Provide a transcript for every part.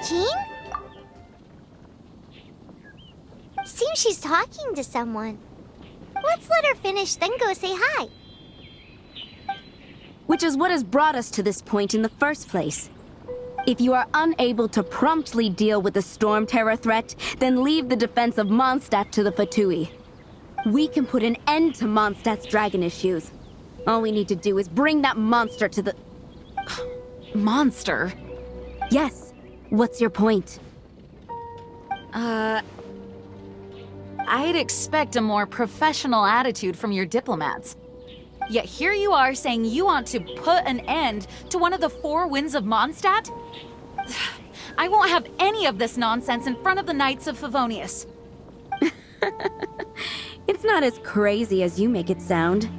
Jean? Seems she's talking to someone. Let's let her finish, then go say hi. Which is what has brought us to this point in the first place. If you are unable to promptly deal with the Storm Terror threat, then leave the defense of Mondstadt to the Fatui. We can put an end to Mondstadt's dragon issues. All we need to do is bring that monster to the... Monster? Yes. What's your point? I'd expect a more professional attitude from your diplomats. Yet here you are saying you want to put an end to one of the four winds of Mondstadt? I won't have any of this nonsense in front of the Knights of Favonius. It's not as crazy as you make it sound.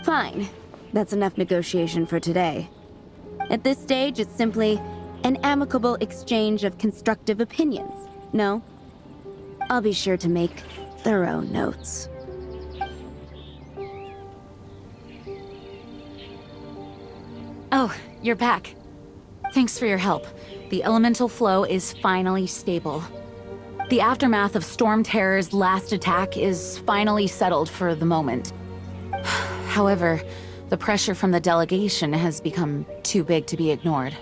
Fine. That's enough negotiation for today. At this stage, it's simply an amicable exchange of constructive opinions. No? I'll be sure to make thorough notes. Oh, you're back. Thanks for your help. The elemental flow is finally stable. The aftermath of Storm Terror's last attack is finally settled for the moment. However, the pressure from the delegation has become too big to be ignored.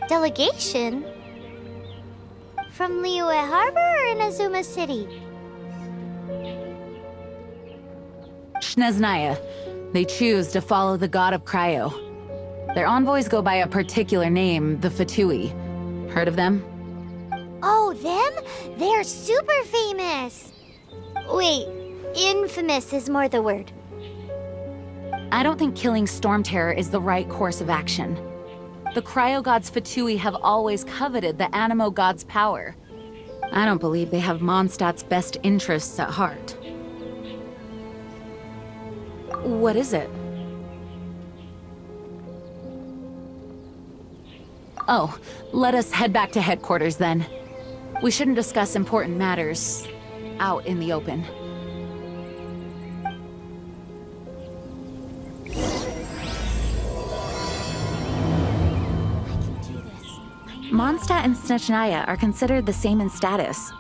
Delegation? From Liyue Harbor or Inazuma City? Snezhnaya. They choose to follow the god of Cryo. Their envoys go by a particular name, the Fatui. Heard of them? Oh, them? They're super famous! Wait, infamous is more the word. I don't think killing Storm Terror is the right course of action. The Cryo God's Fatui have always coveted the Animo God's power. I don't believe they have Mondstadt's best interests at heart. What is it? Oh, let us head back to headquarters then. We shouldn't discuss important matters out in the open. Mondstadt and Snezhnaya are considered the same in status.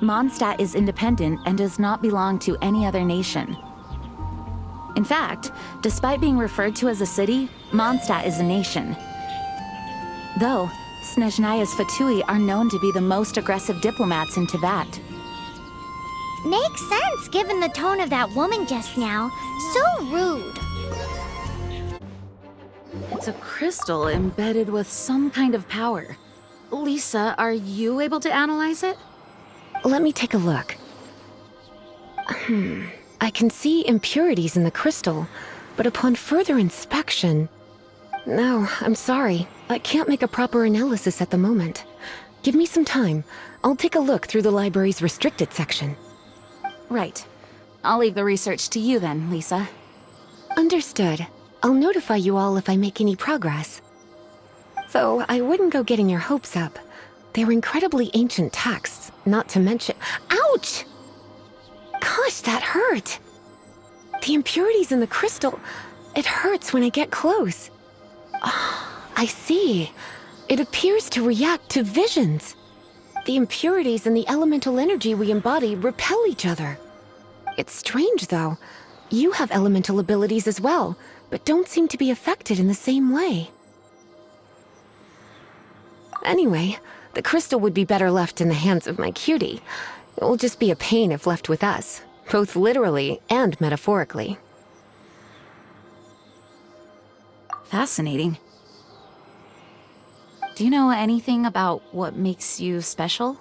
Mondstadt is independent and does not belong to any other nation. In fact, despite being referred to as a city, Mondstadt is a nation. Though, Snezhnaya's Fatui are known to be the most aggressive diplomats in Teyvat. Makes sense given the tone of that woman just now. So rude. It's a crystal embedded with some kind of power. Lisa, are you able to analyze it? Let me take a look. I can see impurities in the crystal, but upon further inspection... No, I'm sorry. I can't make a proper analysis at the moment. Give me some time. I'll take a look through the library's restricted section. Right. I'll leave the research to you then, Lisa. Understood. I'll notify you all if I make any progress. Though I wouldn't go getting your hopes up. They're incredibly ancient texts, not to mention... Ouch! Gosh, that hurt! The impurities in the crystal... It hurts when I get close. I see. It appears to react to visions. The impurities and the elemental energy we embody repel each other. It's strange, though. You have elemental abilities as well, but don't seem to be affected in the same way. Anyway, the crystal would be better left in the hands of my cutie. It will just be a pain if left with us, both literally and metaphorically. Fascinating. Do you know anything about what makes you special?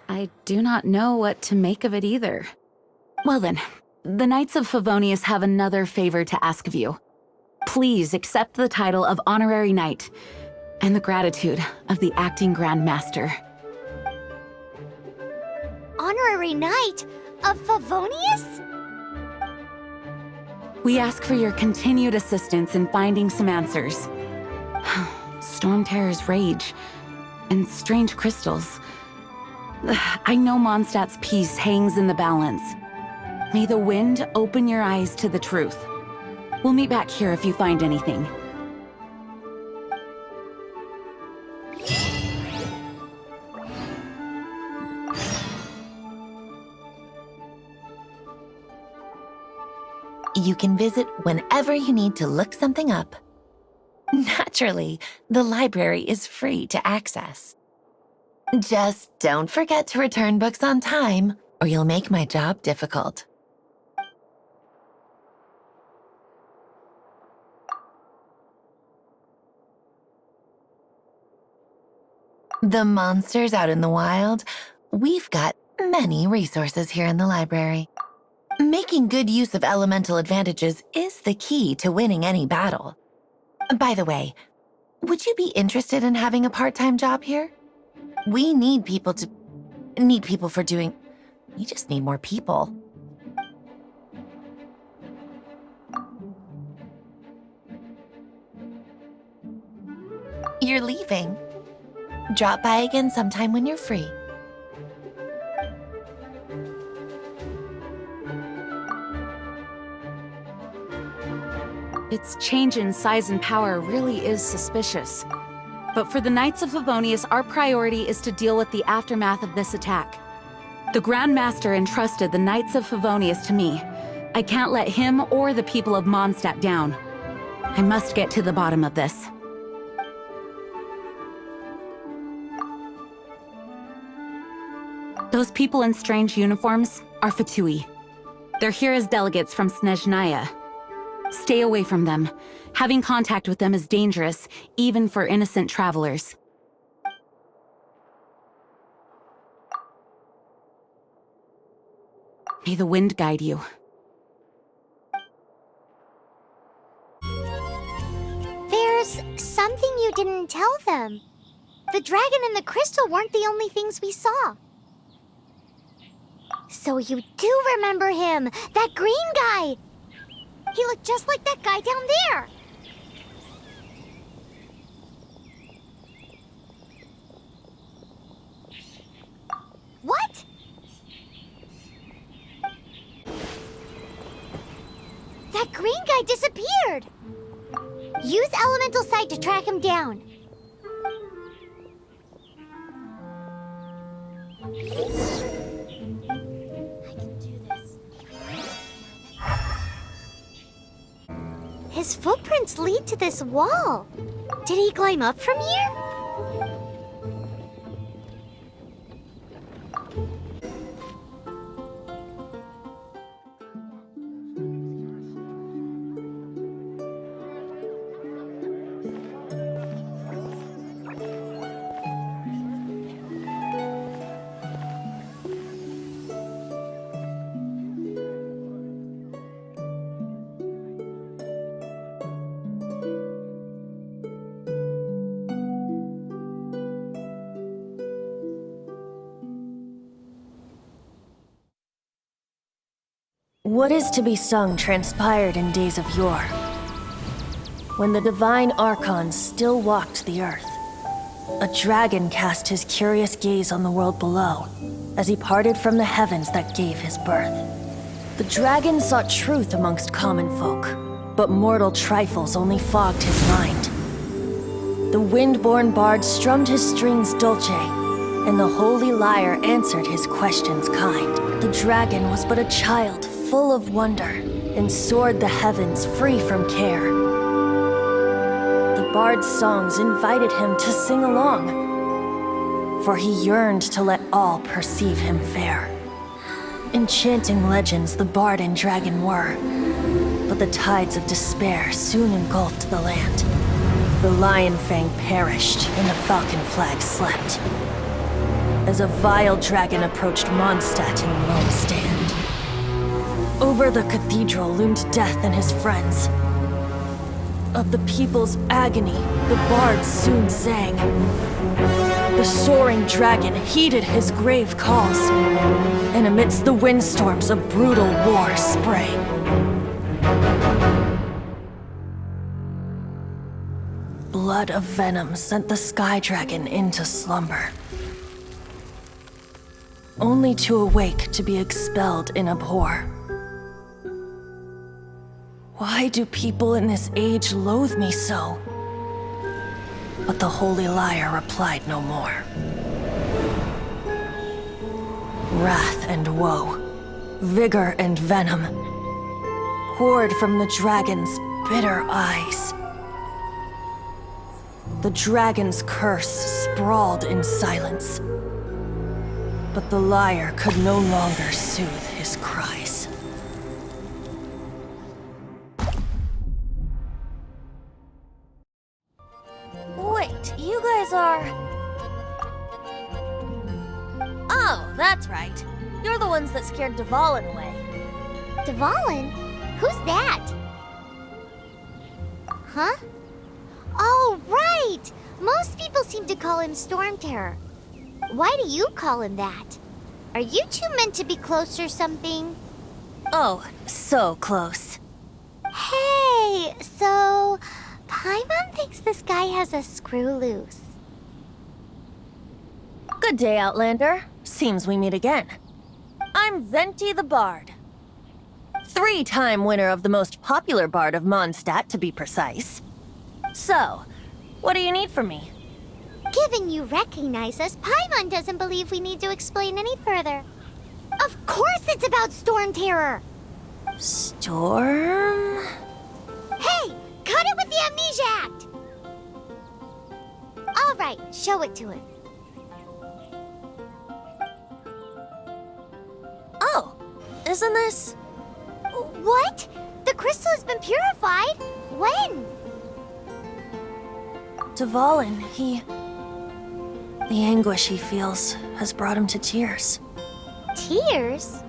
I do not know what to make of it either. Well then, the Knights of Favonius have another favor to ask of you. Please accept the title of Honorary Knight, and the gratitude of the Acting Grand Master. Honorary Knight of Favonius? We ask for your continued assistance in finding some answers. Storm Terror's rage, and strange crystals. I know Mondstadt's peace hangs in the balance. May the wind open your eyes to the truth. We'll meet back here if you find anything. You can visit whenever you need to look something up. Naturally, the library is free to access. Just don't forget to return books on time, or you'll make my job difficult. The monsters out in the wild, we've got many resources here in the library. Making good use of elemental advantages is the key to winning any battle. By the way, would you be interested in having a part-time job here? We need people for doing... We just need more people. You're leaving. Drop by again sometime when you're free. Its change in size and power really is suspicious. But for the Knights of Favonius, our priority is to deal with the aftermath of this attack. The Grand Master entrusted the Knights of Favonius to me. I can't let him or the people of Mondstadt down. I must get to the bottom of this. Those people in strange uniforms are Fatui. They're here as delegates from Snezhnaya. Stay away from them. Having contact with them is dangerous, even for innocent travelers. May the wind guide you. There's something you didn't tell them. The dragon and the crystal weren't the only things we saw. So you do remember him, that green guy! He looked just like that guy down there! What? That green guy disappeared! Use Elemental Sight to track him down. His footprints lead to this wall. Did he climb up from here? What is to be sung transpired in days of yore, when the divine Archon still walked the earth. A dragon cast his curious gaze on the world below, as he parted from the heavens that gave his birth. The dragon sought truth amongst common folk, but mortal trifles only fogged his mind. The wind-born bard strummed his strings dolce, and the holy lyre answered his questions kind. The dragon was but a child, full of wonder, and soared the heavens free from care. The bard's songs invited him to sing along, for he yearned to let all perceive him fair. Enchanting legends the bard and dragon were, but the tides of despair soon engulfed the land. The lion fang perished, and the falcon flag slept, as a vile dragon approached Mondstadt in lone stand. Over the cathedral loomed death and his friends. Of the people's agony, the bard soon sang. The soaring dragon heeded his grave calls, and amidst the windstorms a brutal war sprang. Blood of venom sent the sky dragon into slumber, only to awake to be expelled in abhor. Why do people in this age loathe me so? But the holy lyre replied no more. Wrath and woe, vigor and venom. poured from the dragon's bitter eyes. The dragon's curse sprawled in silence. But the liar could no longer soothe his cries. Wait, you guys are... Oh, that's right. You're the ones that scared Dvalin away. Dvalin? Who's that? Huh? Oh, right! Most people seem to call him Storm Terror. Why do you call him that? Are you two meant to be close or something? Oh, so close. Hey, so Paimon thinks this guy has a screw loose. Good day, Outlander. Seems we meet again. I'm Venti the Bard. 3-time winner of the most popular bard of Mondstadt, to be precise. So, what do you need from me? Given you recognize us, Paimon doesn't believe we need to explain any further. Of course it's about Storm Terror! Storm? Hey! Cut it with the Amnesia Act! Alright, show it to him. Oh, isn't this... What? The crystal has been purified? When? Dvalin, the anguish he feels has brought him to tears. Tears?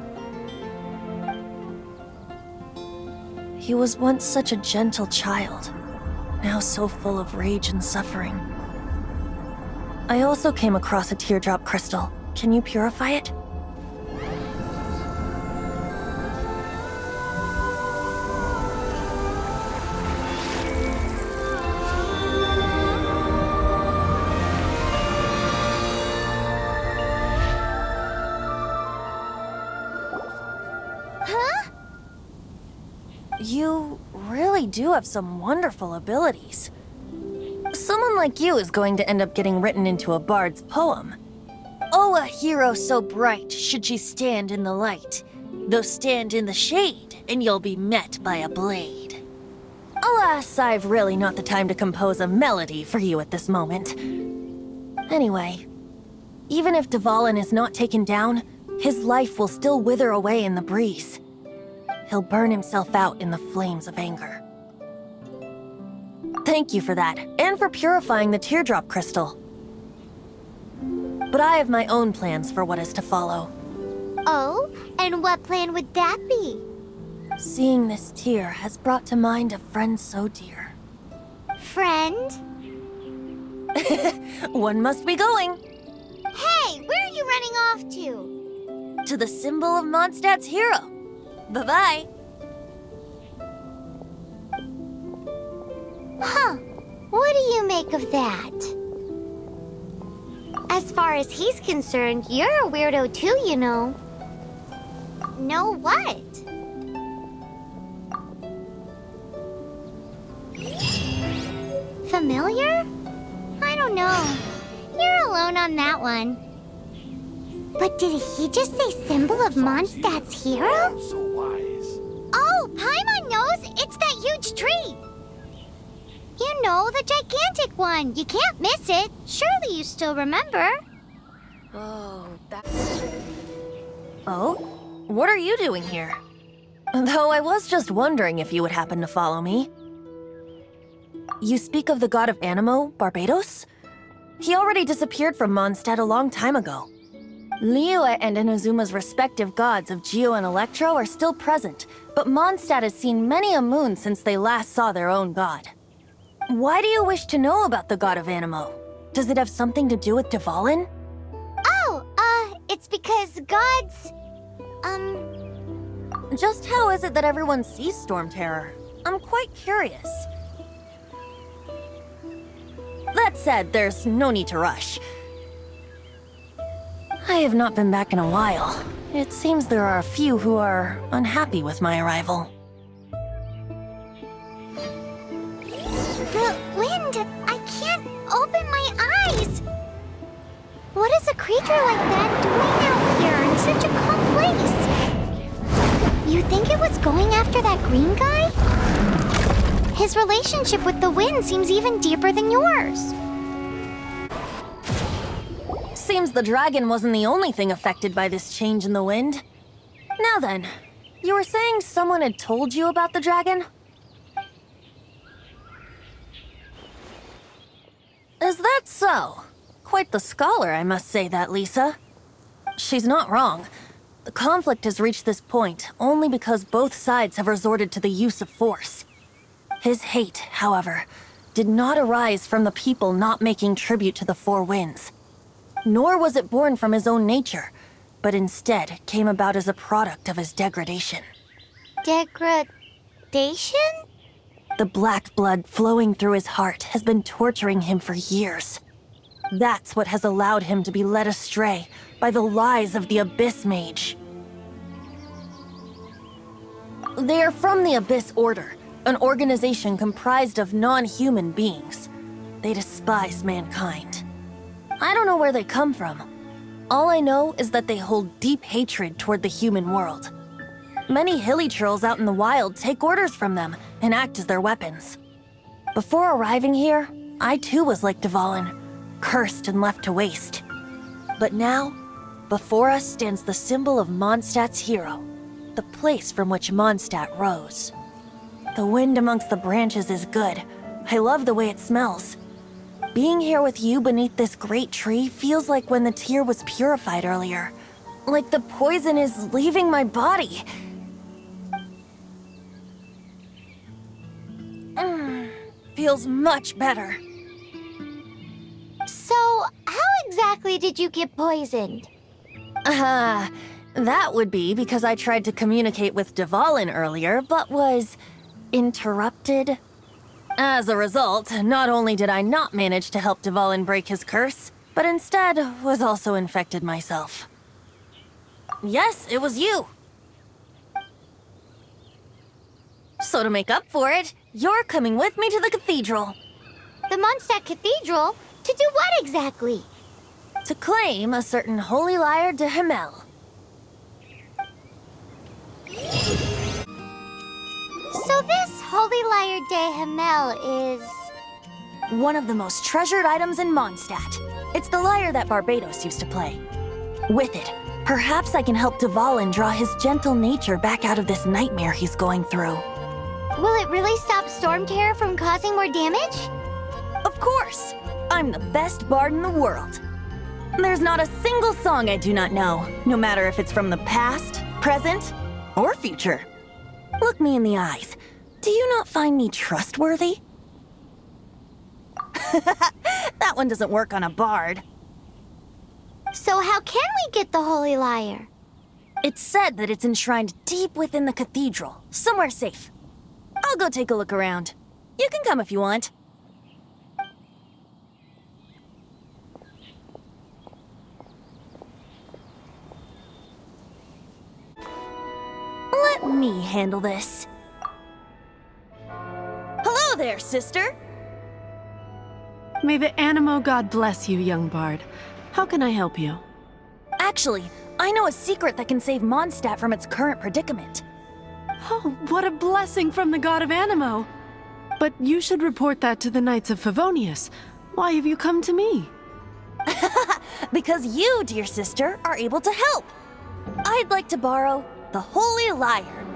He was once such a gentle child, now so full of rage and suffering. I also came across a teardrop crystal. Can you purify it? Huh? You really do have some wonderful abilities. Someone like you is going to end up getting written into a bard's poem. Oh, a hero so bright should she stand in the light, though stand in the shade, and you'll be met by a blade. Alas, I've really not the time to compose a melody for you at this moment. Anyway, even if Dvalin is not taken down, his life will still wither away in the breeze. He'll burn himself out in the flames of anger. Thank you for that, and for purifying the teardrop crystal. But I have my own plans for what is to follow. Oh, and what plan would that be? Seeing this tear has brought to mind a friend so dear. Friend? One must be going. Hey, where are you running off to? To the symbol of Mondstadt's hero. Bye-bye. Huh. What do you make of that? As far as he's concerned, you're a weirdo too, you know. Know what? Familiar? I don't know. You're alone on that one. But did he just say symbol of Mondstadt's hero? So wise. Oh, Paimon knows! It's that huge tree! You know, the gigantic one. You can't miss it. Surely you still remember. Oh, that... Oh? What are you doing here? Though I was just wondering if you would happen to follow me. You speak of the god of Animo, Barbados? He already disappeared from Mondstadt a long time ago. Liyue and Inazuma's respective gods of Geo and Electro are still present, but Mondstadt has seen many a moon since they last saw their own god. Why do you wish to know about the god of Animo? Does it have something to do with Dvalin? Oh, it's because gods... Just how is it that everyone sees Storm Terror? I'm quite curious. That said, there's no need to rush. I have not been back in a while. It seems there are a few who are unhappy with my arrival. The wind! I can't open my eyes! What is a creature like that doing out here in such a calm place? You You think it was going after that green guy? His relationship with the wind seems even deeper than yours. Seems the dragon wasn't the only thing affected by this change in the wind. Now then, you were saying someone had told you about the dragon? Is that so? Quite the scholar, I must say that, Lisa. She's not wrong. The conflict has reached this point only because both sides have resorted to the use of force. His hate, however, did not arise from the people not making tribute to the Four Winds. Nor was it born from his own nature, but instead came about as a product of his degradation. Degradation? The black blood flowing through his heart has been torturing him for years. That's what has allowed him to be led astray by the lies of the Abyss Mage. They are from the Abyss Order, an organization comprised of non-human beings. They despise mankind. I don't know where they come from. All I know is that they hold deep hatred toward the human world. Many hilly trolls out in the wild take orders from them and act as their weapons. Before arriving here, I too was like Dvalin, cursed and left to waste. But now, before us stands the symbol of Mondstadt's hero, the place from which Mondstadt rose. The wind amongst the branches is good. I love the way it smells. Being here with you beneath this great tree feels like when the tear was purified earlier. Like the poison is leaving my body. Feels much better. So, how exactly did you get poisoned? That would be because I tried to communicate with Dvalin earlier, but was interrupted. As a result, not only did I not manage to help Dvalin break his curse, but instead was also infected myself. Yes, it was you. So to make up for it, you're coming with me to the cathedral. The Mondstadt Cathedral? To do what exactly? To claim a certain holy lyre de Himmel. So this Holy Lyre de Himmel is... one of the most treasured items in Mondstadt. It's the lyre that Barbados used to play. With it, perhaps I can help Dvalin draw his gentle nature back out of this nightmare he's going through. Will it really stop Storm Terror from causing more damage? Of course! I'm the best bard in the world. There's not a single song I do not know, no matter if it's from the past, present, or future. Look me in the eyes. Do you not find me trustworthy? That one doesn't work on a bard. So how can we get the Holy Lyre? It's said that it's enshrined deep within the cathedral, somewhere safe. I'll go take a look around. You can come if you want. Let me handle this. Hello there, sister! May the Animo God bless you, young bard. How can I help you? Actually, I know a secret that can save Mondstadt from its current predicament. Oh, what a blessing from the god of Animo! But you should report that to the Knights of Favonius. Why have you come to me? Because you, dear sister, are able to help. I'd like to borrow the Holy Lyre.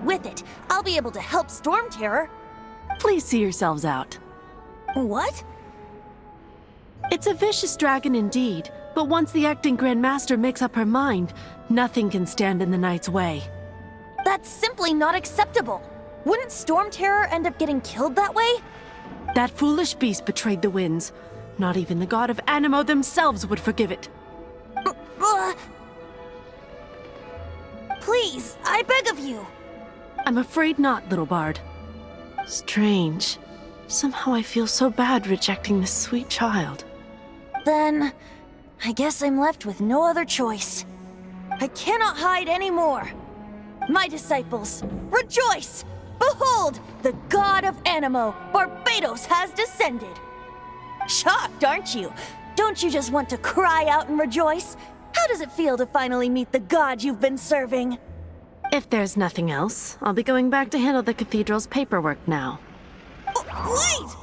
With it, I'll be able to help Storm Terror. Please see yourselves out. What? It's a vicious dragon indeed, but once the acting Grand Master makes up her mind, nothing can stand in the Knight's way. That's simply not acceptable. Wouldn't Storm Terror end up getting killed that way? That foolish beast betrayed the winds. Not even the god of Animo themselves would forgive it. Please, I beg of you. I'm afraid not, little bard. Strange. Somehow I feel so bad rejecting this sweet child. Then, I guess I'm left with no other choice. I cannot hide anymore. My disciples, rejoice! Behold, the god of Animo, Barbados, has descended. Shocked, aren't you? Don't you just want to cry out and rejoice? How does it feel to finally meet the god you've been serving? If there's nothing else, I'll be going back to handle the cathedral's paperwork now. Wait!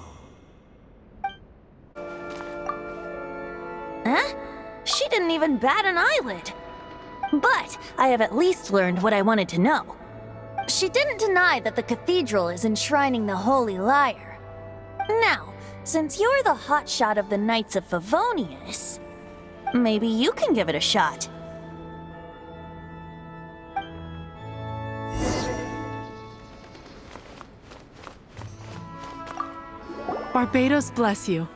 Huh? She didn't even bat an eyelid. But I have at least learned what I wanted to know. She didn't deny that the cathedral is enshrining the Holy Lyre. Now, since you're the hotshot of the Knights of Favonius, maybe you can give it a shot. Barbados bless you.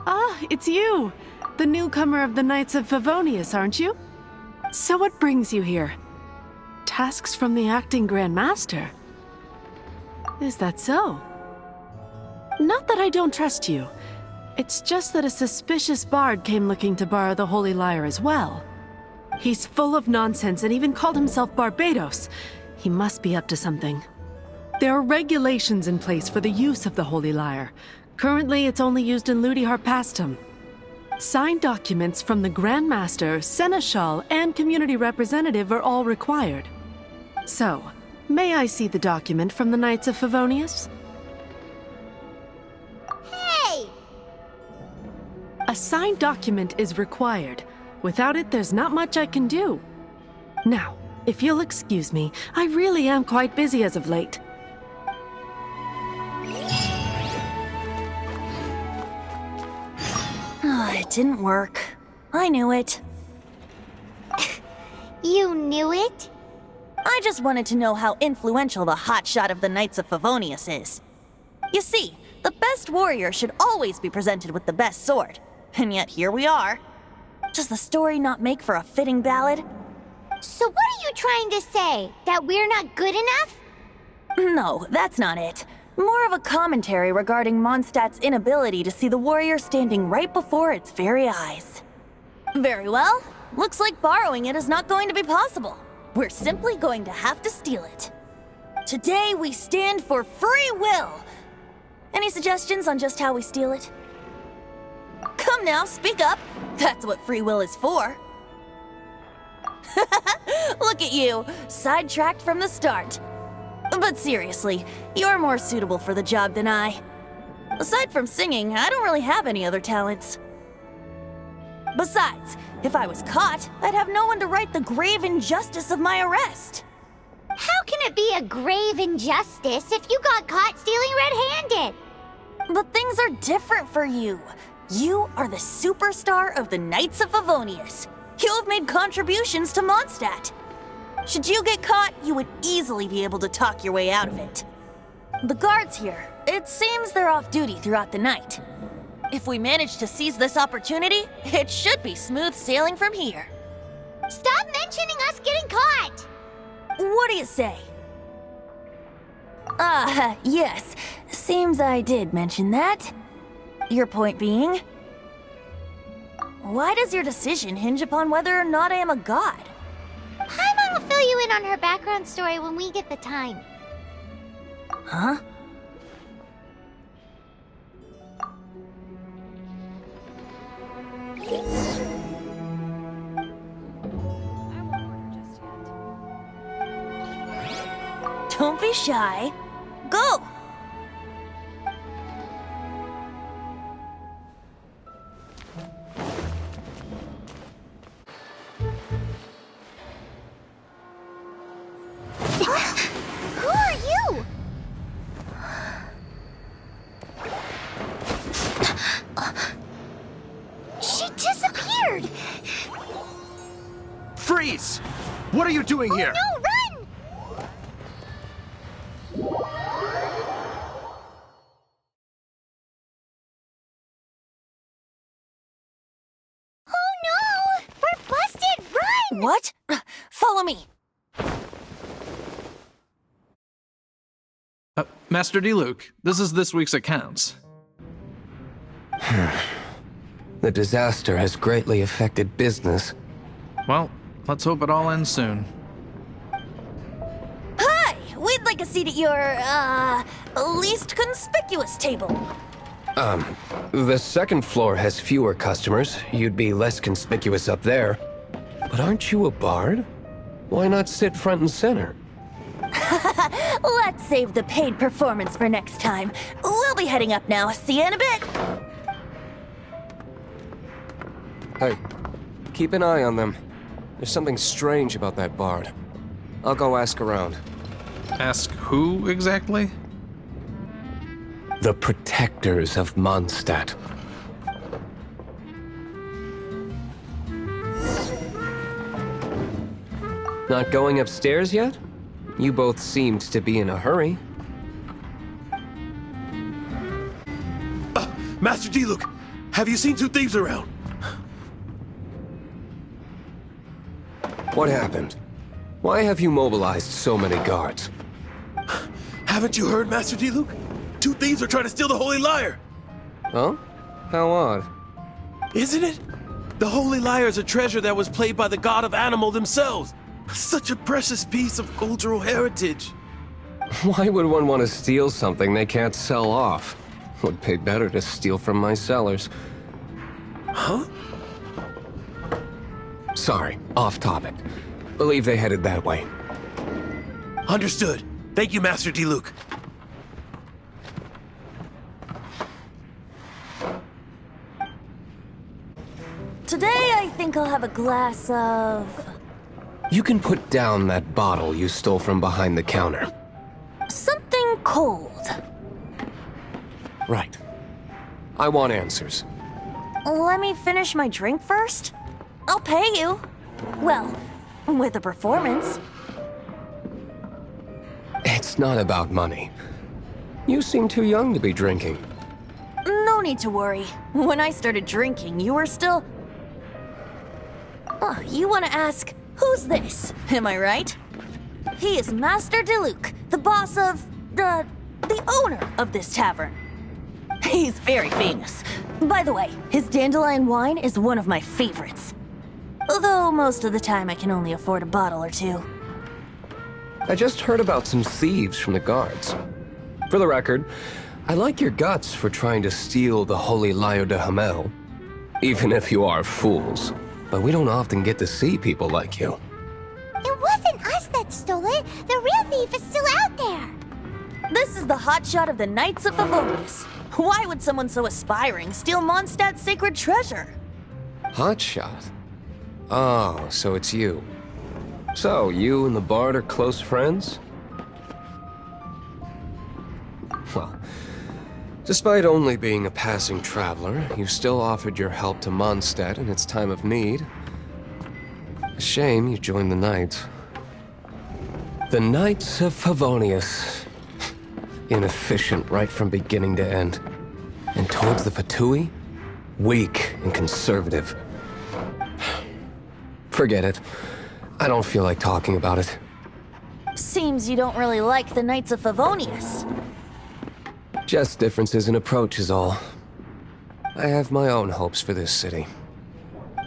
Ah, it's you! The newcomer of the Knights of Favonius, aren't you? So what brings you here? Tasks from the acting Grand Master? Is that so? Not that I don't trust you. It's just that a suspicious bard came looking to borrow the Holy Lyre as well. He's full of nonsense and even called himself Barbados. He must be up to something. There are regulations in place for the use of the Holy Lyre. Currently, it's only used in Ludi Harpastum. Signed documents from the Grand Master, Seneschal, and Community Representative are all required. So, may I see the document from the Knights of Favonius? Hey! A signed document is required. Without it, there's not much I can do. Now, if you'll excuse me, I really am quite busy as of late. It didn't work. I knew it. You knew it? I just wanted to know how influential the hotshot of the Knights of Favonius is. You see, the best warrior should always be presented with the best sword. And yet here we are. Does the story not make for a fitting ballad? So what are you trying to say? That we're not good enough? No, that's not it. More of a commentary regarding Mondstadt's inability to see the warrior standing right before its very eyes. Very well. Looks like borrowing it is not going to be possible. We're simply going to have to steal it. Today we stand for free will. Any suggestions on just how we steal it? Come now, speak up. That's what free will is for. Look at you, sidetracked from the start. But seriously, you're more suitable for the job than I. Aside from singing, I don't really have any other talents. Besides, if I was caught, I'd have no one to right the grave injustice of my arrest. How can it be a grave injustice if you got caught stealing red-handed? But things are different for you. You are the superstar of the Knights of Favonius. You have made contributions to Mondstadt. Should you get caught, you would easily be able to talk your way out of it. The guards here, it seems they're off duty throughout the night. If we manage to seize this opportunity, it should be smooth sailing from here. Stop mentioning us getting caught! What do you say? Yes. Seems I did mention that. Your point being? Why does your decision hinge upon whether or not I am a god? Paimon will fill you in on her background story when we get the time. Huh? Don't be shy. Go! Who are you? She disappeared! Freeze! What are you doing here? No, run! Oh no! We're busted! Run! What? Follow me. Master D-Luke, this is this week's accounts. The disaster has greatly affected business. Well, let's hope it all ends soon. Hi! We'd like a seat at your, least conspicuous table. The second floor has fewer customers. You'd be less conspicuous up there. But aren't you a bard? Why not sit front and center? Let's save the paid performance for next time. We'll be heading up now. See you in a bit. Hey, keep an eye on them. There's something strange about that bard. I'll go ask around. Ask who exactly? The protectors of Mondstadt. Not going upstairs yet? You both seemed to be in a hurry. Master Diluc, have you seen two thieves around? What happened? Why have you mobilized so many guards? Haven't you heard, Master Diluc? Two thieves are trying to steal the Holy Lyre! Huh? How odd. Isn't it? The Holy Lyre is a treasure that was played by the god of animal themselves. Such a precious piece of cultural heritage. Why would one want to steal something they can't sell off? Would pay better to steal from my sellers. Huh? Sorry, off topic. Believe they headed that way. Understood. Thank you, Master Diluc. Today, I think I'll have a glass of... You can put down that bottle you stole from behind the counter. something cold. Right. I want answers. Let me finish my drink first. I'll pay you. Well, with a performance. It's not about money. You seem too young to be drinking. No need to worry. When I started drinking, you were still... Oh, you want to ask, who's this? Am I right? He is Master Diluc, the boss of... the owner of this tavern. He's very famous. By the way, his dandelion wine is one of my favorites. Although most of the time I can only afford a bottle or two. I just heard about some thieves from the guards. For the record, I like your guts for trying to steal the Holy Lyre de Hamel. Even if you are fools. But we don't often get to see people like you. It wasn't us that stole it. The real thief is still out there. This is the hotshot of the Knights of Favonius. Why would someone so aspiring steal Mondstadt's sacred treasure? Hotshot? Oh, so it's you. So, you and the Bard are close friends? Well, despite only being a passing traveler, you still offered your help to Mondstadt in its time of need. A shame you joined the Knights. The Knights of Favonius. Inefficient right from beginning to end. And towards the Fatui, weak and conservative. Forget it. I don't feel like talking about it. Seems you don't really like the Knights of Favonius. Just differences in approach is all. I have my own hopes for this city.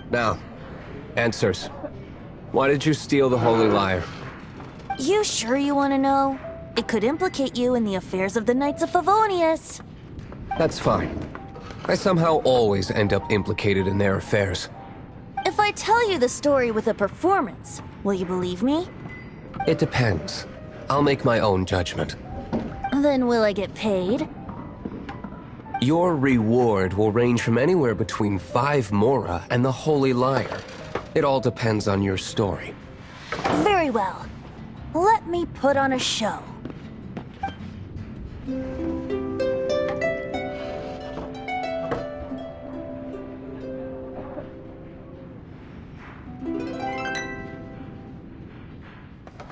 Now, answers. Why did you steal the Holy Lyre? You sure you want to know? It could implicate you in the affairs of the Knights of Favonius. That's fine. I somehow always end up implicated in their affairs. If I tell you the story with a performance, will you believe me? It depends. I'll make my own judgment. Then will I get paid? Your reward will range from anywhere between 5 Mora and the Holy Lyre. It all depends on your story. Very well. Let me put on a show.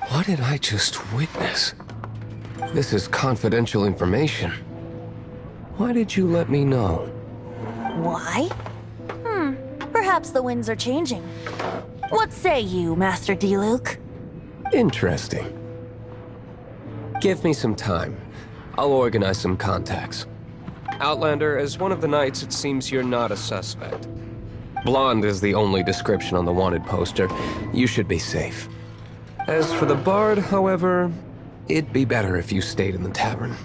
What did I just witness? This is confidential information. Why did you let me know? Why? Perhaps the winds are changing. What say you, Master Diluc? Interesting. Give me some time. I'll organize some contacts. Outlander, as one of the knights, it seems you're not a suspect. Blonde is the only description on the wanted poster. You should be safe. As for the Bard, however, it'd be better if you stayed in the tavern.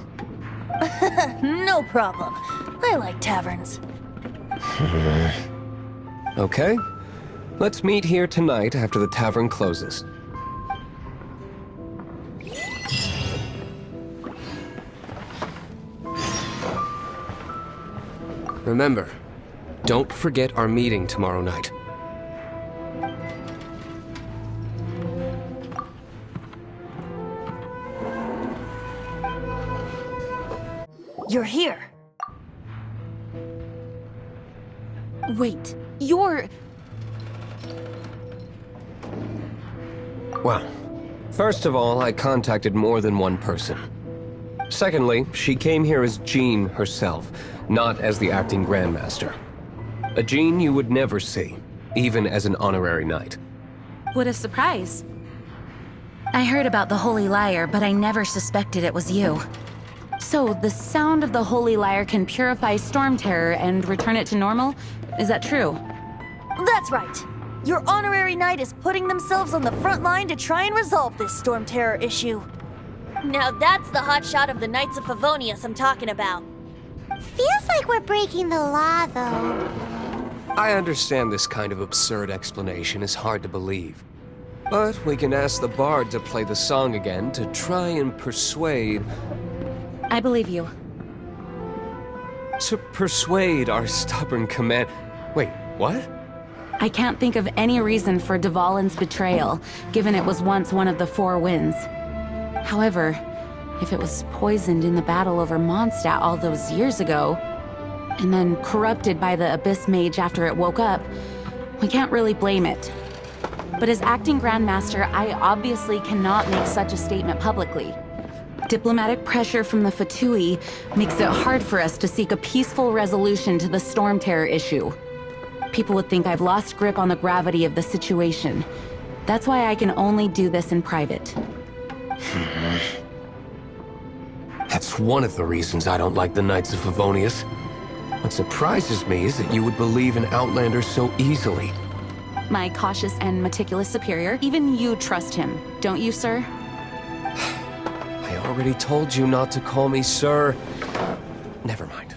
No problem. I like taverns. Okay. Let's meet here tonight after the tavern closes. Remember, don't forget our meeting tomorrow night. You're here. Wait, you're... Well, first of all, I contacted more than one person. Secondly, she came here as Jean herself, not as the acting Grandmaster. A Jean you would never see, even as an honorary knight. What a surprise. I heard about the Holy Lyre, but I never suspected it was you. So, the sound of the Holy Lyre can purify Storm Terror and return it to normal? Is that true? That's right. Your honorary knight is putting themselves on the front line to try and resolve this Storm Terror issue. Now that's the hotshot of the Knights of Favonius I'm talking about. Feels like we're breaking the law, though. I understand this kind of absurd explanation is hard to believe. But we can ask the bard to play the song again to try and persuade... I believe you. To persuade our stubborn command... Wait, what? I can't think of any reason for Dvalin's betrayal, given it was once one of the Four Winds. However, if it was poisoned in the battle over Mondstadt all those years ago, and then corrupted by the Abyss Mage after it woke up, we can't really blame it. But as acting Grandmaster, I obviously cannot make such a statement publicly. Diplomatic pressure from the Fatui makes it hard for us to seek a peaceful resolution to the Storm Terror issue. People would think I've lost grip on the gravity of the situation. That's why I can only do this in private. That's one of the reasons I don't like the Knights of Favonius. What surprises me is that you would believe in Outlander so easily. My cautious and meticulous superior, even you trust him, don't you, sir? I already told you not to call me sir. Never mind.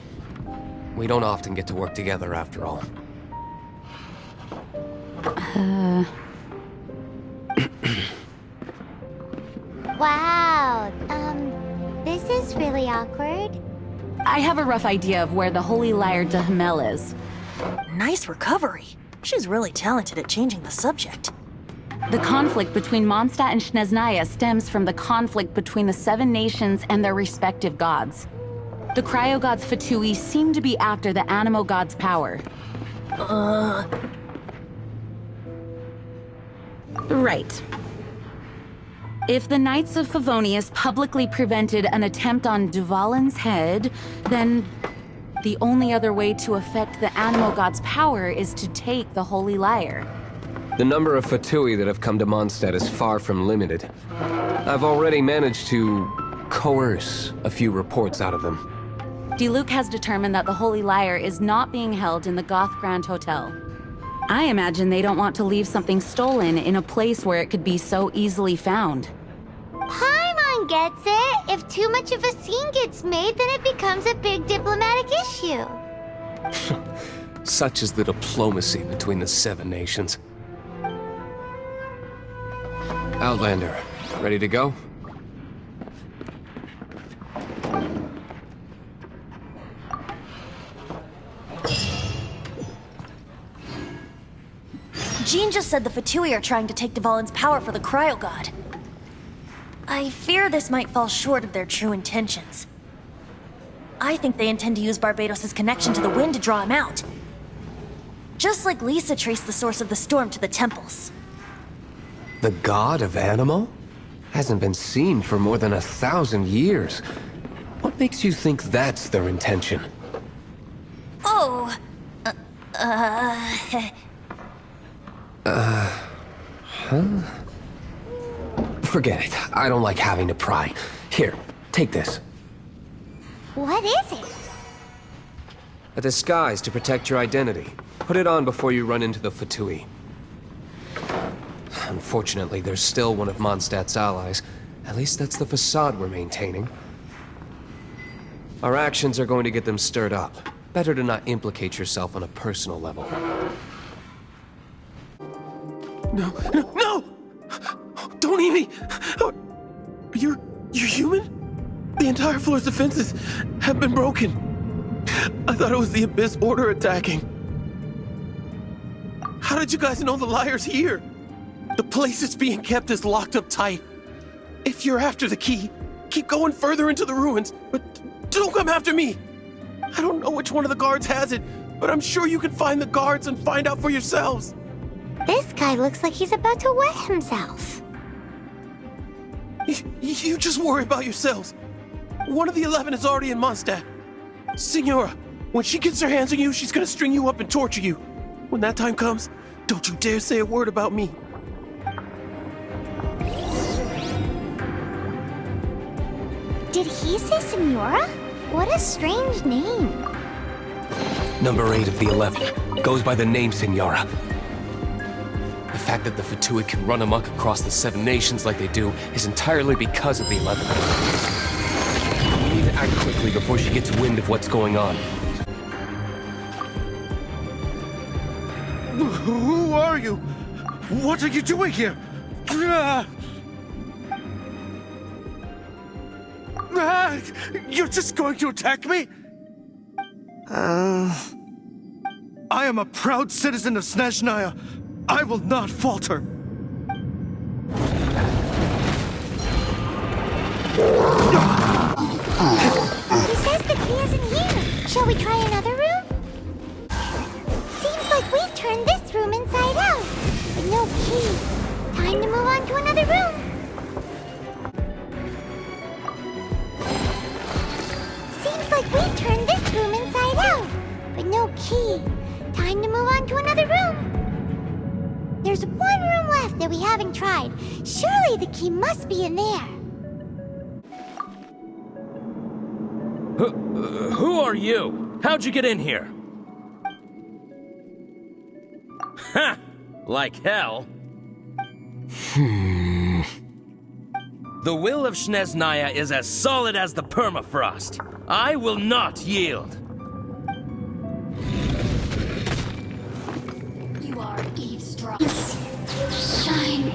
We don't often get to work together after all. Wow, this is really awkward. I have a rough idea of where the Holy Lyre de Himmel is. Nice recovery. She's really talented at changing the subject. The conflict between Mondstadt and Snezhnaya stems from the conflict between the Seven Nations and their respective gods. The cryo-gods Fatui seem to be after the Animo god's power. Right. If the Knights of Favonius publicly prevented an attempt on Dvalin's head, then the only other way to affect the Animo god's power is to take the Holy Lyre. The number of Fatui that have come to Mondstadt is far from limited. I've already managed to coerce a few reports out of them. Diluc has determined that the Holy Lyre is not being held in the Goth Grand Hotel. I imagine they don't want to leave something stolen in a place where it could be so easily found. Paimon gets it. If too much of a scene gets made, then it becomes a big diplomatic issue. Such is the diplomacy between the Seven Nations. Outlander, ready to go? Jean just said the Fatui are trying to take Dvalin's power for the Cryo God. I fear this might fall short of their true intentions. I think they intend to use Barbados' connection to the wind to draw him out. Just like Lisa traced the source of the storm to the temples. The god of Animo? Hasn't been seen for more than 1,000 years. What makes you think that's their intention? Oh, Forget it. I don't like having to pry. Here, take this. What is it? A disguise to protect your identity. Put it on before you run into the Fatui. Unfortunately, there's still one of Mondstadt's allies. At least that's the facade we're maintaining. Our actions are going to get them stirred up. Better to not implicate yourself on a personal level. No! Don't eat me! You're human? The entire floor's defenses have been broken. I thought it was the Abyss Order attacking. How did you guys know the liar's here? The place it's being kept is locked up tight. If you're after the key, keep going further into the ruins, but don't come after me. I don't know which one of the guards has it, but I'm sure you can find the guards and find out for yourselves. This guy looks like he's about to wet himself. You just worry about yourselves. One of the 11 is already in Mondstadt. Signora, when she gets her hands on you, she's gonna string you up and torture you. When that time comes, don't you dare say a word about me. Did he say Senora? What a strange name. Number 8 of the 11 goes by the name Senora. The fact that the Fatui can run amok across the 7 nations like they do is entirely because of the 11. We need to act quickly before she gets wind of what's going on. Who are you? What are you doing here? You're just going to attack me? I am a proud citizen of Snezhnaya. I will not falter. He says the key isn't here. Shall we try another room? Seems like we've turned this room inside out, but no key. Time to move on to another room. Seems like we've turned this room inside out, but no key. Time to move on to another room. There's one room left that we haven't tried. Surely the key must be in there. Who are you? How'd you get in here? Ha! Like hell. The will of Snezhnaya is as solid as the permafrost. I will not yield. You are eavesdropping. Shine.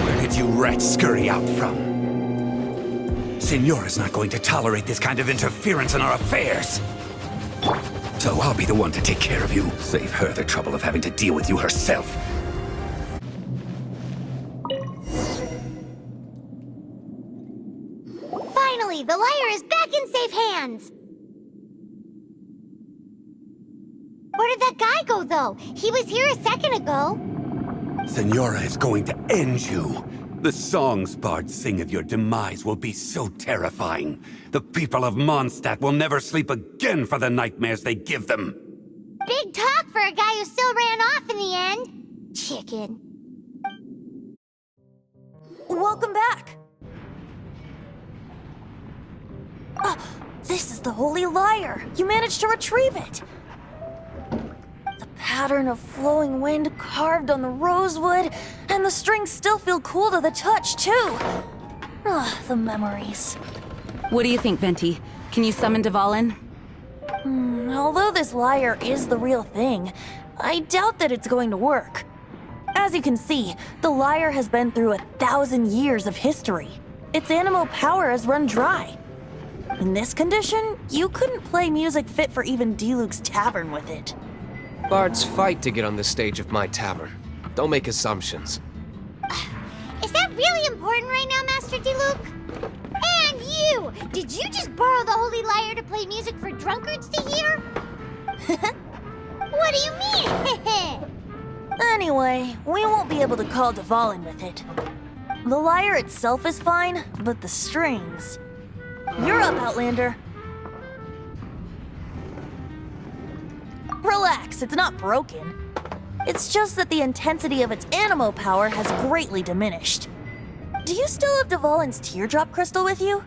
Where did you rats scurry out from? Signora's not going to tolerate this kind of interference in our affairs. So I'll be the one to take care of you. Save her the trouble of having to deal with you herself. Finally, the liar is back in safe hands. Where did that guy go, though? He was here a second ago. Signora is going to end you. The songs bards sing of your demise will be so terrifying. The people of Mondstadt will never sleep again for the nightmares they give them. Big talk for a guy who still ran off in the end. Chicken. Welcome back. This is the Holy Lyre. You managed to retrieve it. The pattern of flowing wind carved on the rosewood, and the strings still feel cool to the touch, too. The memories. What do you think, Venti? Can you summon Dvalin? Although this lyre is the real thing, I doubt that it's going to work. As you can see, the lyre has been through 1,000 years of history. Its animal power has run dry. In this condition, you couldn't play music fit for even Diluc's tavern with it. Bards fight to get on the stage of my tavern. Don't make assumptions. Is that really important right now, Master Diluc? And you! Did you just borrow the Holy Lyre to play music for drunkards to hear? What do you mean? Anyway, we won't be able to call Dvalin with it. The lyre itself is fine, but the strings... You're up, Outlander. Relax, it's not broken. It's just that the intensity of its animo power has greatly diminished. Do you still have Dvalin's teardrop crystal with you?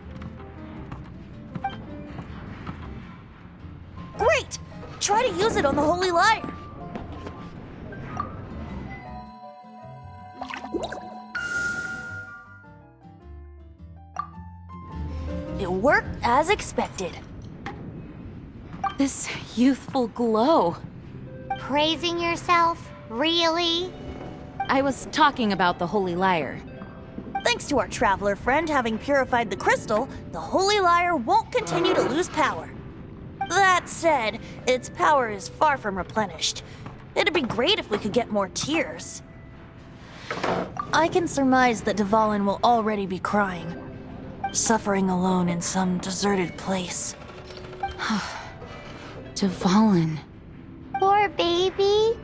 Great! Try to use it on the Holy Lyre. It worked as expected. This youthful glow. Praising yourself? Really? I was talking about the Holy Lyre. Thanks to our traveler friend having purified the crystal, the Holy Lyre won't continue to lose power. That said, its power is far from replenished. It'd be great if we could get more tears. I can surmise that Dvalin will already be crying, suffering alone in some deserted place. Dvalin. Poor baby.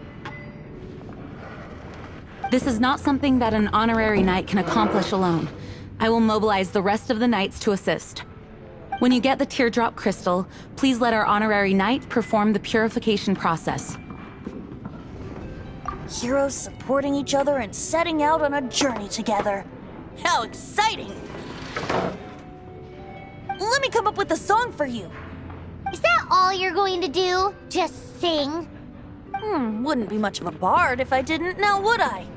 This is not something that an honorary knight can accomplish alone. I will mobilize the rest of the knights to assist. When you get the teardrop crystal, please let our honorary knight perform the purification process. Heroes supporting each other and setting out on a journey together. How exciting! Let me come up with a song for you. Is that all you're going to do? Just sing? Wouldn't be much of a bard if I didn't, now would I?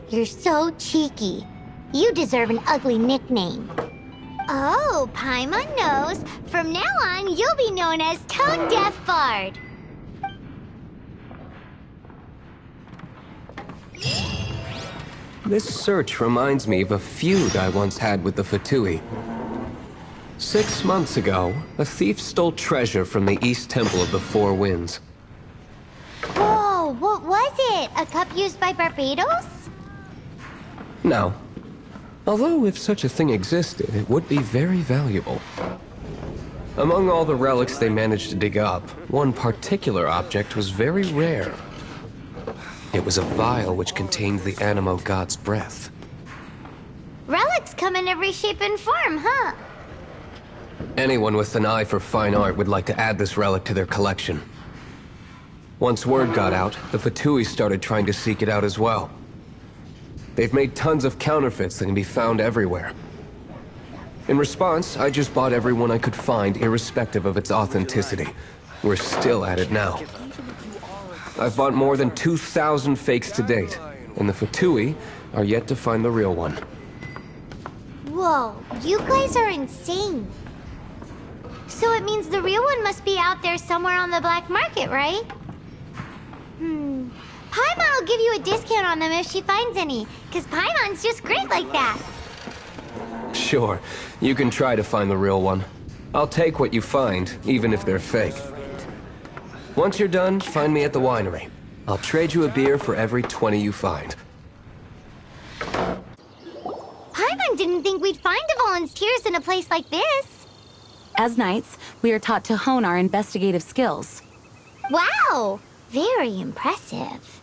You're so cheeky. You deserve an ugly nickname. Oh, Paimon knows. From now on, you'll be known as Tone Deaf Bard. This search reminds me of a feud I once had with the Fatui. 6 months ago, a thief stole treasure from the East Temple of the Four Winds. Whoa, what was it? A cup used by Barbados? No. Although if such a thing existed, it would be very valuable. Among all the relics they managed to dig up, one particular object was very rare. It was a vial which contained the Animo god's breath. Relics come in every shape and form, huh? Anyone with an eye for fine art would like to add this relic to their collection. Once word got out, the Fatui started trying to seek it out as well. They've made tons of counterfeits that can be found everywhere. In response, I just bought everyone I could find, irrespective of its authenticity. We're still at it now. I've bought more than 2,000 fakes to date, and the Fatui are yet to find the real one. Whoa, you guys are insane. So it means the real one must be out there somewhere on the black market, right? Paimon will give you a discount on them if she finds any, because Paimon's just great like that. Sure, you can try to find the real one. I'll take what you find, even if they're fake. Once you're done, find me at the winery. I'll trade you a beer for every 20 you find. Paimon didn't think we'd find Dvalin's tears in a place like this. As knights, we are taught to hone our investigative skills. Wow, very impressive.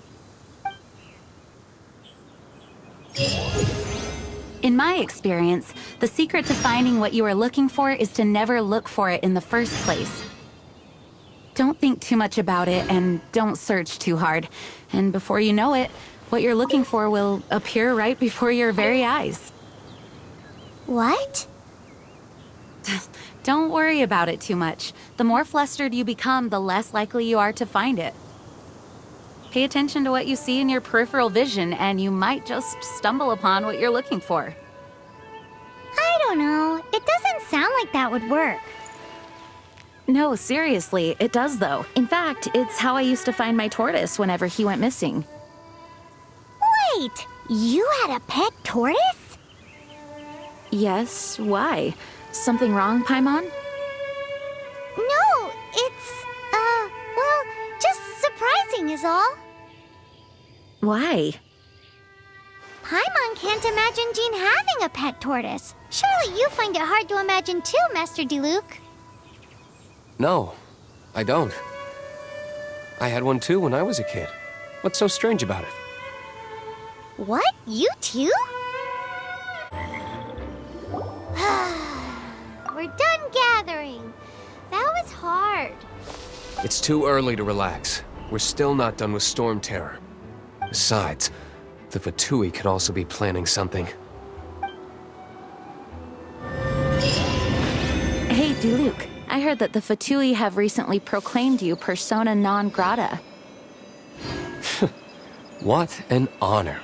In my experience, the secret to finding what you are looking for is to never look for it in the first place. Don't think too much about it and don't search too hard. And before you know it, what you're looking for will appear right before your very eyes. What? Don't worry about it too much. The more flustered you become, the less likely you are to find it. Pay attention to what you see in your peripheral vision, and you might just stumble upon what you're looking for. I don't know. It doesn't sound like that would work. No, seriously, it does though. In fact, it's how I used to find my tortoise whenever he went missing. Wait, you had a pet tortoise? Yes, why? Something wrong, Paimon? No, it's, well, just surprising is all. Why? Paimon can't imagine Jean having a pet tortoise. Surely you find it hard to imagine too, Master Diluc. No, I don't. I had one too when I was a kid. What's so strange about it? What? You too? We're done gathering. That was hard. It's too early to relax. We're still not done with Storm Terror. Besides, the Fatui could also be planning something. Hey, Diluc. I heard that the Fatui have recently proclaimed you persona non grata. What an honor.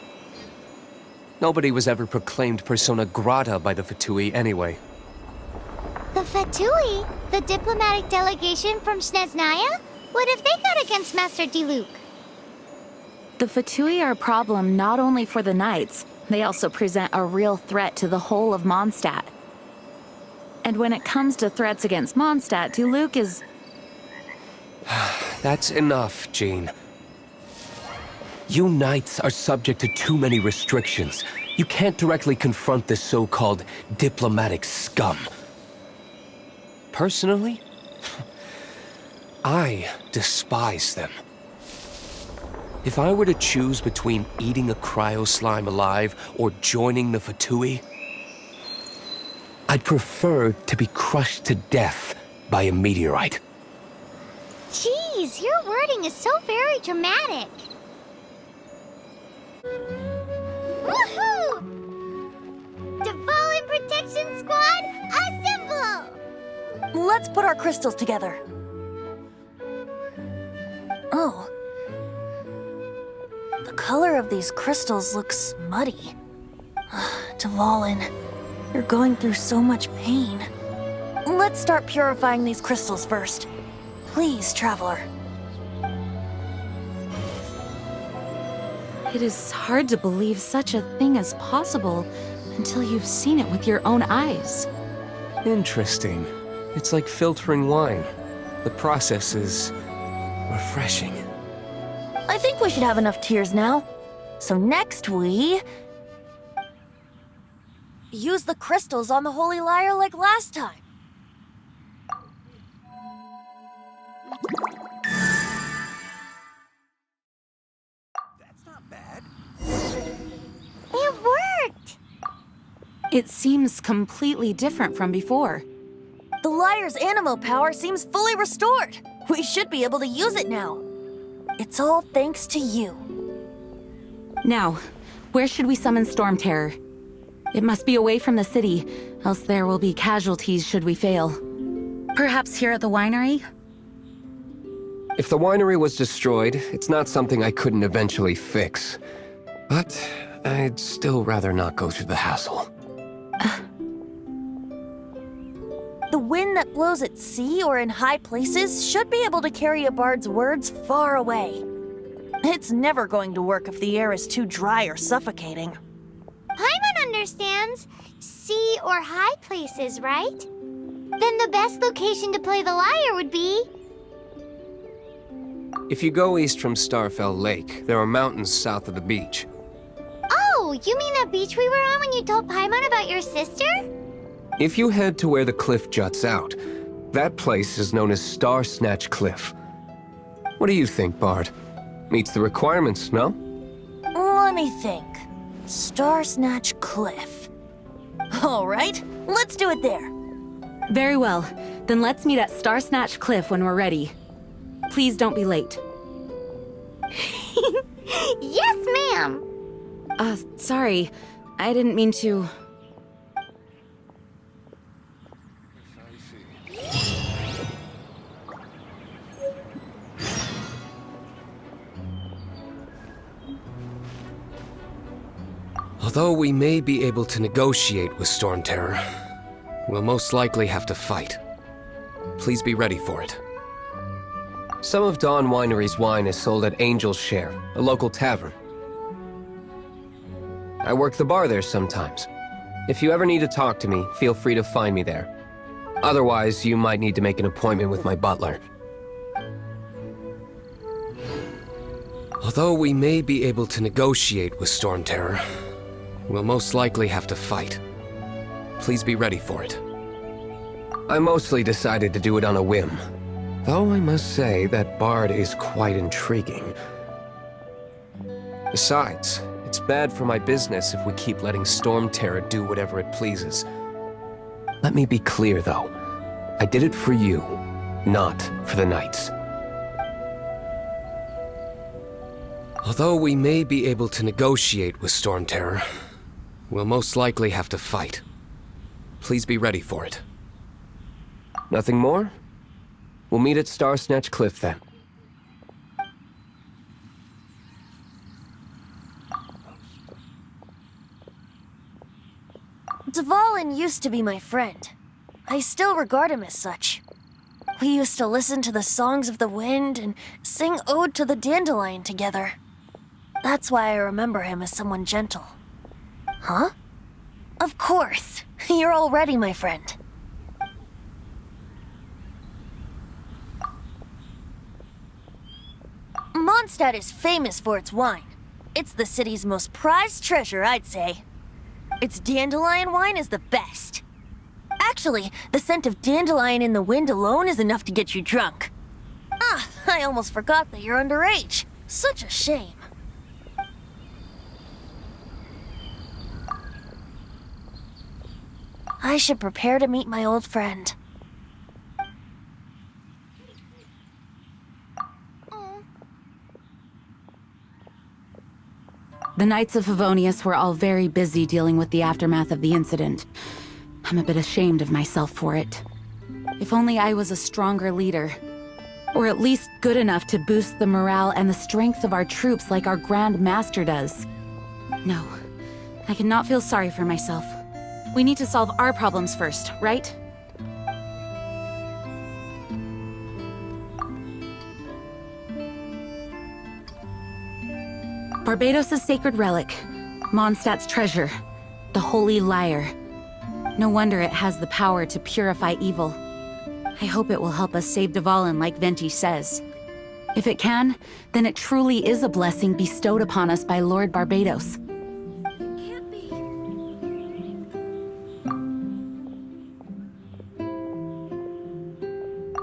Nobody was ever proclaimed persona grata by the Fatui anyway. The Fatui? The diplomatic delegation from Snezhnaya? What have they got against Master Diluc? The Fatui are a problem not only for the knights, They also present a real threat to the whole of Mondstadt. And when it comes to threats against Mondstadt, Diluc is... That's enough, Jean. You knights are subject to too many restrictions. You can't directly confront this so-called diplomatic scum. Personally, I despise them. If I were to choose between eating a cryo-slime alive or joining the Fatui, I'd prefer to be crushed to death by a meteorite. Jeez, your wording is so very dramatic. Woohoo! Devolin Protection Squad, assemble! Let's put our crystals together. Oh. The color of these crystals looks muddy. Devolin, you're going through so much pain. Let's start purifying these crystals first. Please, Traveler. It is hard to believe such a thing is possible until you've seen it with your own eyes. Interesting. It's like filtering wine. The process is refreshing. I think we should have enough tears now. So next we... use the crystals on the Holy Lyre like last time. That's not bad. It worked! It seems completely different from before. The Lyre's animo power seems fully restored. We should be able to use it now. It's all thanks to you. Now, where should we summon Storm Terror? It must be away from the city, else there will be casualties should we fail. Perhaps here at the winery? If the winery was destroyed, it's not something I couldn't eventually fix. But I'd still rather not go through the hassle. The wind that blows at sea or in high places should be able to carry a bard's words far away. It's never going to work if the air is too dry or suffocating. Paimon understands sea or high places, right? Then the best location to play the lyre would be... If you go east from Starfell Lake, there are mountains south of the beach. Oh, you mean that beach we were on when you told Paimon about your sister? If you head to where the cliff juts out, that place is known as Star Snatch Cliff. What do you think, Bard? Meets the requirements, no? Let me think. Star Snatch Cliff. All right, let's do it there. Very well. Then let's meet at Star Snatch Cliff when we're ready. Please don't be late. Yes, ma'am! Sorry. I didn't mean to... Although we may be able to negotiate with Storm Terror, we'll most likely have to fight. Please be ready for it. Some of Dawn Winery's wine is sold at Angel's Share, a local tavern. I work the bar there sometimes. If you ever need to talk to me, feel free to find me there. Otherwise, you might need to make an appointment with my butler. Although we may be able to negotiate with Storm Terror, we'll most likely have to fight. Please be ready for it. I mostly decided to do it on a whim, though I must say that Bard is quite intriguing. Besides, it's bad for my business if we keep letting Storm Terror do whatever it pleases. Let me be clear, though. I did it for you, not for the Knights. Although we may be able to negotiate with Storm Terror, we'll most likely have to fight. Please be ready for it. Nothing more? We'll meet at Star Snatch Cliff then. Devolin used to be my friend. I still regard him as such. We used to listen to the songs of the wind and sing Ode to the Dandelion together. That's why I remember him as someone gentle. Huh? Of course. You're all ready, my friend. Mondstadt is famous for its wine. It's the city's most prized treasure, I'd say. Its dandelion wine is the best. Actually, the scent of dandelion in the wind alone is enough to get you drunk. Ah, I almost forgot that you're underage. Such a shame. I should prepare to meet my old friend. The Knights of Favonius were all very busy dealing with the aftermath of the incident. I'm a bit ashamed of myself for it. If only I was a stronger leader. Or at least good enough to boost the morale and the strength of our troops like our Grand Master does. No, I cannot feel sorry for myself. We need to solve our problems first, right? Barbados' sacred relic, Mondstadt's treasure, the Holy Lyre. No wonder it has the power to purify evil. I hope it will help us save Dvalin like Venti says. If it can, then it truly is a blessing bestowed upon us by Lord Barbados.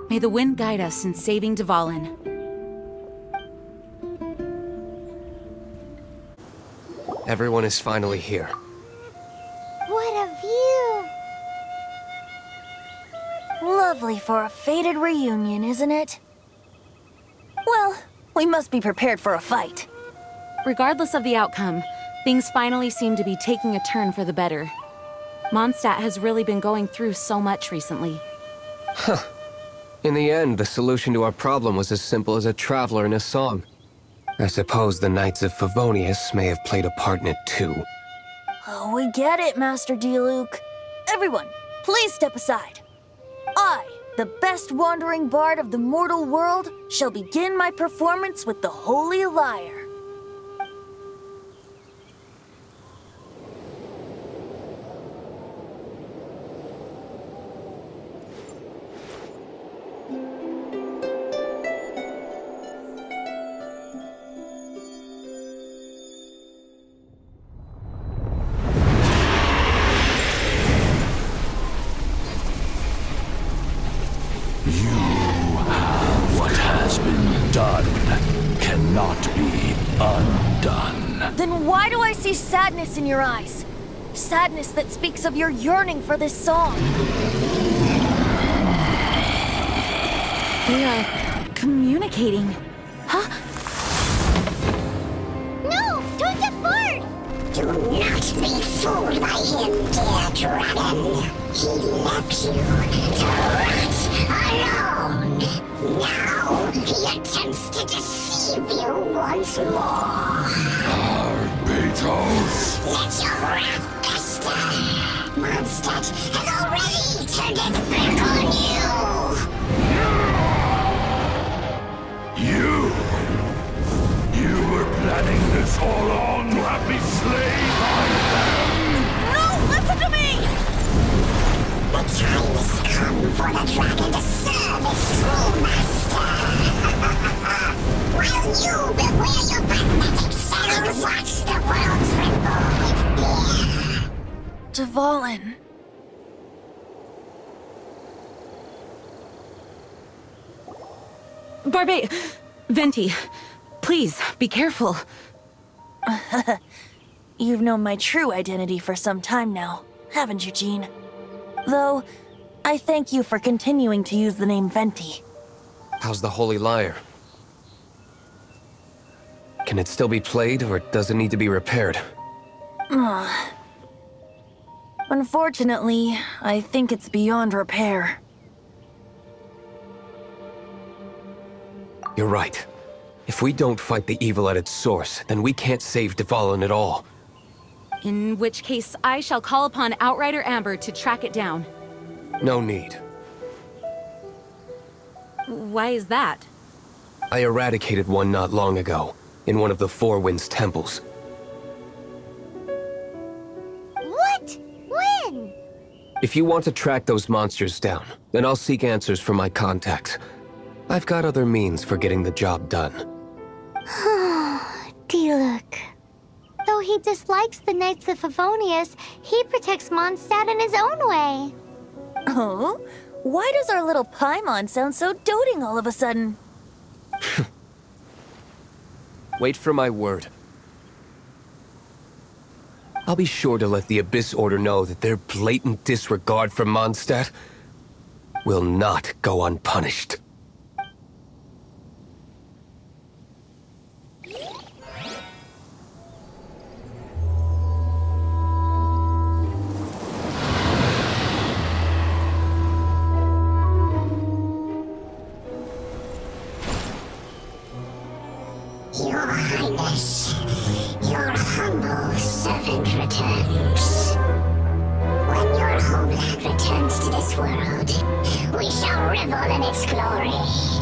May the wind guide us in saving Dvalin. Everyone is finally here. What a view! Lovely for a fated reunion, isn't it? Well, we must be prepared for a fight. Regardless of the outcome, things finally seem to be taking a turn for the better. Mondstadt has really been going through so much recently. Huh. In the end, the solution to our problem was as simple as a traveler in a song. I suppose the Knights of Favonius may have played a part in it too. Oh, we get it, Master Diluc. Everyone, please step aside. I, the best wandering bard of the mortal world, shall begin my performance with the Holy Lyre. What has been done cannot be undone. Then why do I see sadness in your eyes? Sadness that speaks of your yearning for this song. They are communicating. Huh? No! Don't get bored! Do not be fooled by him, dear dragon. He left you to rot alone. Now he attempts to deceive you once more. Barbados! Let your wrath fester. Mondstadt has already turned its back on You! You were planning this all along to have me slain by them! No! Listen to me! The time has come for the dragon to serve its true master. While you beware your pathetic selves, watch the world tremble with fear. Dvalin. Venti, please, be careful. You've known my true identity for some time now, haven't you, Jean? Though, I thank you for continuing to use the name Venti. How's the Holy Lyre? Can it still be played, or does it need to be repaired? Unfortunately, I think it's beyond repair. You're right. If we don't fight the evil at its source, then we can't save Dvalin at all. In which case, I shall call upon Outrider Amber to track it down. No need. Why is that? I eradicated one not long ago, in one of the Four Winds temples. If you want to track those monsters down, then I'll seek answers from my contacts. I've got other means for getting the job done. Diluc. Though he dislikes the Knights of Favonius, he protects Mondstadt in his own way. Oh? Why does our little Paimon sound so doting all of a sudden? Wait for my word. I'll be sure to let the Abyss Order know that their blatant disregard for Mondstadt will not go unpunished. Your Highness, your humble servant returns. When your homeland returns to this world, we shall revel in its glory.